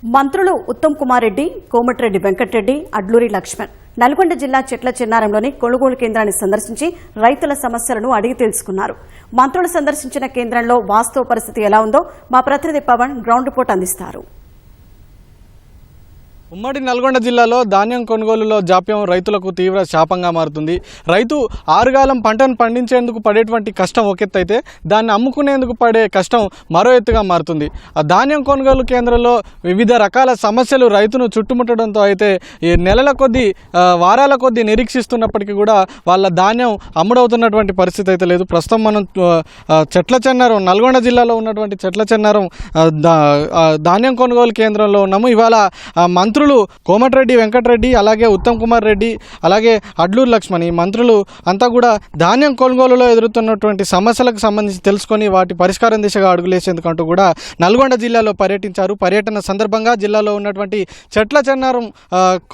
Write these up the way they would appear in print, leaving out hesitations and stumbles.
మంత్రులు ఉత్తమ్ కుమార్ రెడ్డి, కోమటిరెడ్డి వెంకటరెడ్డి, అడ్లూరి లక్ష్మణ్ నల్గొండ జిల్లా చెట్ల చెన్నారంలోని కొనుగోలు కేంద్రాన్ని సందర్శించి రైతుల సమస్యలను అడిగి తెలుసుకున్నారు. మంత్రులు సందర్శించిన కేంద్రంలో వాస్తవ పరిస్థితి ఎలా ఉందో మా ప్రతినిధి పవన్ గ్రౌండ్ రిపోర్ట్ అందిస్తారు. ఉమ్మడి నల్గొండ జిల్లాలో ధాన్యం కొనుగోలులో జాప్యం రైతులకు తీవ్ర శాపంగా మారుతుంది. రైతు ఆరుగాలం పంటను పండించేందుకు పడేటువంటి కష్టం ఒక ఎత్తు అయితే దాన్ని అమ్ముకునేందుకు పడే కష్టం మరో ఎత్తుగా మారుతుంది. ఆ ధాన్యం కొనుగోలు కేంద్రంలో వివిధ రకాల సమస్యలు రైతును చుట్టుముట్టడంతో అయితే ఈ నెలల కొద్దీ వారాల కొద్దీ నిరీక్షిస్తున్నప్పటికీ కూడా వాళ్ళ ధాన్యం అమ్ముడవుతున్నటువంటి పరిస్థితి అయితే లేదు. ప్రస్తుతం మనం చెట్ల చెన్నారం నల్గొండ జిల్లాలో ఉన్నటువంటి చెట్ల చెన్నారం ధాన్యం కొనుగోలు కేంద్రంలో ఉన్నాము. ఇవాళ మంత్రులు కోమటిరెడ్డి వెంకటరెడ్డి, అలాగే ఉత్తమ్ కుమార్ రెడ్డి, అలాగే అడ్లూరి లక్ష్మణ్ ఈ మంత్రులు అంతా కూడా ధాన్యం కొనుగోలులో ఎదురుతున్నటువంటి సమస్యలకు సంబంధించి తెలుసుకొని వాటి పరిష్కారం దిశగా అడుగులేసేందుకంటూ కూడా నల్గొండ జిల్లాలో పర్యటించారు. పర్యటన సందర్భంగా జిల్లాలో ఉన్నటువంటి చెట్ల చెన్నారం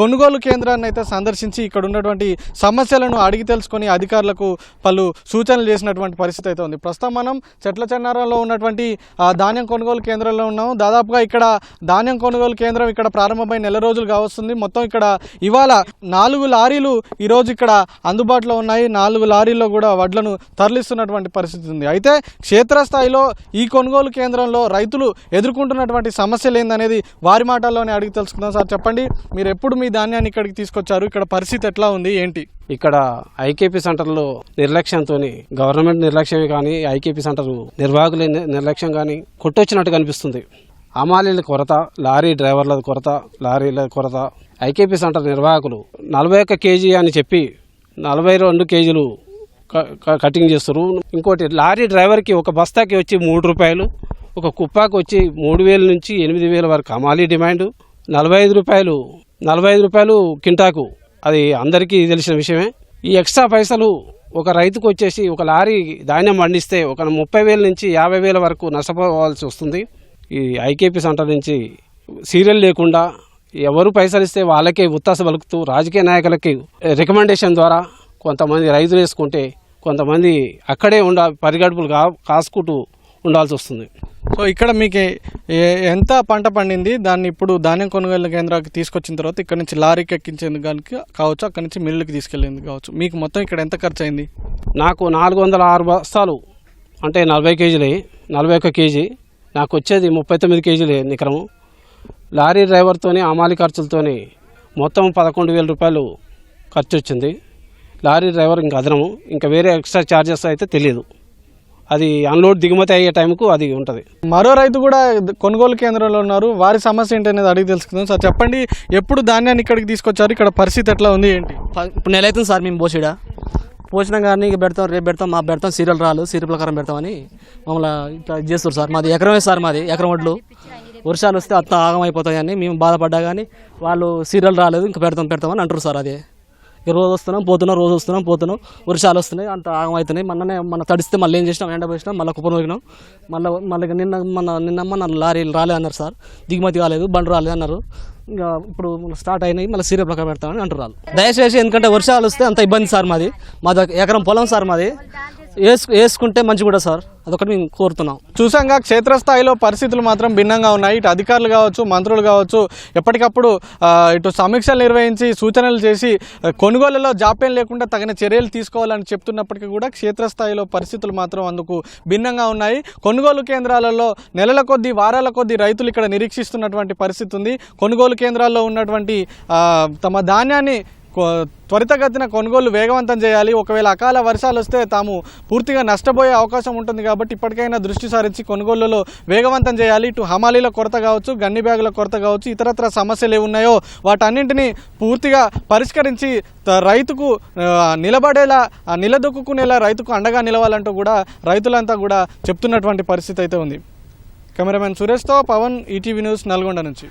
కొనుగోలు కేంద్రాన్ని అయితే సందర్శించి ఇక్కడ ఉన్నటువంటి సమస్యలను అడిగి తెలుసుకొని అధికారులకు పలు సూచనలు చేసినటువంటి పరిస్థితి అయితే ఉంది. ప్రస్తుతం మనం చెట్ల చెన్నారంలో ఉన్నటువంటి ధాన్యం కొనుగోలు కేంద్రంలో ఉన్నాము. దాదాపుగా ఇక్కడ ధాన్యం కొనుగోలు కేంద్రం ఇక్కడ ప్రారంభమై నెల రోజులు కావస్తుంది. మొత్తం ఇక్కడ ఇవాళ 4 లారీలు ఈరోజు ఇక్కడ అందుబాటులో ఉన్నాయి. 4 లారీల్లో కూడా వడ్లను తరలిస్తున్నటువంటి పరిస్థితి ఉంది. అయితే క్షేత్రస్థాయిలో ఈ కొనుగోలు కేంద్రంలో రైతులు ఎదుర్కొంటున్నటువంటి సమస్యలు ఏందనేది వారి మాటల్లోనే అడిగి తెలుసుకుందాం. సార్ చెప్పండి, మీరు ఎప్పుడు మీ ధాన్యాన్ని ఇక్కడికి తీసుకొచ్చారు? ఇక్కడ పరిస్థితి ఎట్లా ఉంది, ఏంటి? ఇక్కడ ఐకేపీ సెంటర్లో నిర్లక్ష్యంతో గవర్నమెంట్ నిర్లక్ష్యమే కానీ ఐకేపీ సెంటర్ నిర్వాహకుల నిర్లక్ష్యం కానీ కొట్టొచ్చినట్టు కనిపిస్తుంది. హమాలీల కొరత, లారీ డ్రైవర్ల కొరత, లారీల కొరత. ఐకేపీ సెంటర్ నిర్వాహకులు 41 కేజీ అని చెప్పి 42 కేజీలు కటింగ్ చేస్తారు. ఇంకోటి లారీ డ్రైవర్కి ఒక బస్తాకి వచ్చి 3 రూపాయలు, ఒక కుప్పాకి వచ్చి 3,000 నుంచి 8,000 వరకు హమాలీ డిమాండ్. 45 రూపాయలు కింటాకు, అది అందరికీ తెలిసిన విషయమే. ఈ ఎక్స్ట్రా పైసలు ఒక రైతుకు వచ్చేసి ఒక లారీ ధాన్యం పండిస్తే ఒక 30,000 నుంచి 50,000 వరకు నష్టపోవాల్సి వస్తుంది. ఈ ఐకేపీ సెంటర్ నుంచి సీరియల్ లేకుండా ఎవరు పైసలు ఇస్తే వాళ్ళకే ఉత్తాస పలుకుతూ రాజకీయ నాయకులకి రికమెండేషన్ ద్వారా కొంతమంది రైతులు వేసుకుంటే కొంతమంది అక్కడే పరిగడుపులు కాసుకుంటూ ఉండాల్సి వస్తుంది. సో ఇక్కడ మీకు ఎంత పంట పండింది, దాన్ని ఇప్పుడు ధాన్యం కొనుగోలు కేంద్రానికి తీసుకొచ్చిన తర్వాత ఇక్కడ నుంచి లారీకి ఎక్కించేందుకు కావచ్చు, అక్కడి నుంచి మిల్లుకి తీసుకెళ్లేందుకు కావచ్చు, మీకు మొత్తం ఇక్కడ ఎంత ఖర్చు అయింది? నాకు 406 బస్తాలు అంటే 40 కేజీలే, 41 కేజీ. నాకు వచ్చేది 39 కేజీలే నికరము. లారీ డ్రైవర్తోని హమాలీ ఖర్చులతోని మొత్తం 11,000 రూపాయలు ఖర్చు వచ్చింది. లారీ డ్రైవర్ ఇంకా అదనము, ఇంకా వేరే ఎక్స్ట్రా ఛార్జెస్ అయితే తెలియదు. అది అన్లోడ్ దిగుమతి అయ్యే టైంకు అది ఉంటుంది. మరో రైతు కూడా కొనుగోలు కేంద్రంలో ఉన్నారు. వారి సమస్య ఏంటనేది అడిగి తెలుసుకుందాం. సార్ చెప్పండి, ఎప్పుడు ధాన్యాన్ని ఇక్కడికి తీసుకొచ్చారు? ఇక్కడ పరిస్థితి ఎట్లా ఉంది, ఏంటి? ఇప్పుడు నెల అవుతుంది సార్ మేము పోసినా కానీ ఇక పెడతాం, రేపు పెడతాం, మా పెడతాం, సీరియల్ ప్రకారం పెడతామని మమ్మల్ని ఇట్లా చేస్తారు సార్. మాది ఎకరమే సార్, మాది ఎకరం వడ్లు. వర్షాలు వస్తే అంత ఆగం అయిపోతాయని మేము బాధపడ్డా కానీ వాళ్ళు సీరియల్ రాలేదు, ఇంకా పెడతామని అంటారు సార్. అదే రోజు వస్తున్నాం పోతున్నాం, వర్షాలు వస్తున్నాయి, అంత ఆగం అవుతున్నాయి. మన తడిస్తే మళ్ళీ ఏం చేసినాం, ఎండ పోసినాం, మళ్ళీ కుప్పను పోయినాం. మళ్ళీ నిన్న లారీలు రాలేదు అన్నారు సార్, దిగుమతి కాలేదు, బండ్లు రాలేదు అన్నారు. ఇంకా ఇప్పుడు స్టార్ట్ అయినాయి, మళ్ళీ సీరియల్ ప్రకారం పెడతామని అంటున్నారు. దయచేసి, ఎందుకంటే వర్షాలు వస్తే అంత ఇబ్బంది సార్. మాది ఎకరం పొలం సార్, మాది వేసుకుంటే మంచి కూడా సార్, అదొకటి మేము కోరుతున్నాం. చూసాంగా క్షేత్రస్థాయిలో పరిస్థితులు మాత్రం భిన్నంగా ఉన్నాయి. ఇటు అధికారులు కావచ్చు, మంత్రులు కావచ్చు, ఎప్పటికప్పుడు ఇటు సమీక్షలు నిర్వహించి సూచనలు చేసి కొనుగోలులో జాప్యం లేకుండా తగిన చర్యలు తీసుకోవాలని చెప్తున్నప్పటికీ కూడా క్షేత్రస్థాయిలో పరిస్థితులు మాత్రం అందుకు భిన్నంగా ఉన్నాయి. కొనుగోలు కేంద్రాలలో నెలల కొద్దీ, వారాల కొద్దీ రైతులు ఇక్కడ నిరీక్షిస్తున్నటువంటి పరిస్థితి ఉంది. కొనుగోలు కేంద్రాల్లో ఉన్నటువంటి తమ ధాన్యాన్ని త్వరితగతిన కొనుగోలు వేగవంతం చేయాలి. ఒకవేళ అకాల వర్షాలు వస్తే తాము పూర్తిగా నష్టపోయే అవకాశం ఉంటుంది కాబట్టి ఇప్పటికైనా దృష్టి సారించి కొనుగోళ్లలో వేగవంతం చేయాలి. ఇటు హమాలీల కొరత కావచ్చు, గన్ని బ్యాగుల కొరత కావచ్చు, ఇతరత్ర సమస్యలు ఏమున్నాయో వాటన్నింటినీ పూర్తిగా పరిష్కరించి రైతుకు నిలబడేలా, నిలదొక్కునేలా రైతుకు అండగా నిలవాలంటూ కూడా రైతులంతా కూడా చెప్తున్నటువంటి పరిస్థితి అయితే ఉంది. కెమెరామెన్ సురేష్తో పవన్, ఈటీవీ న్యూస్, నల్గొండ నుంచి.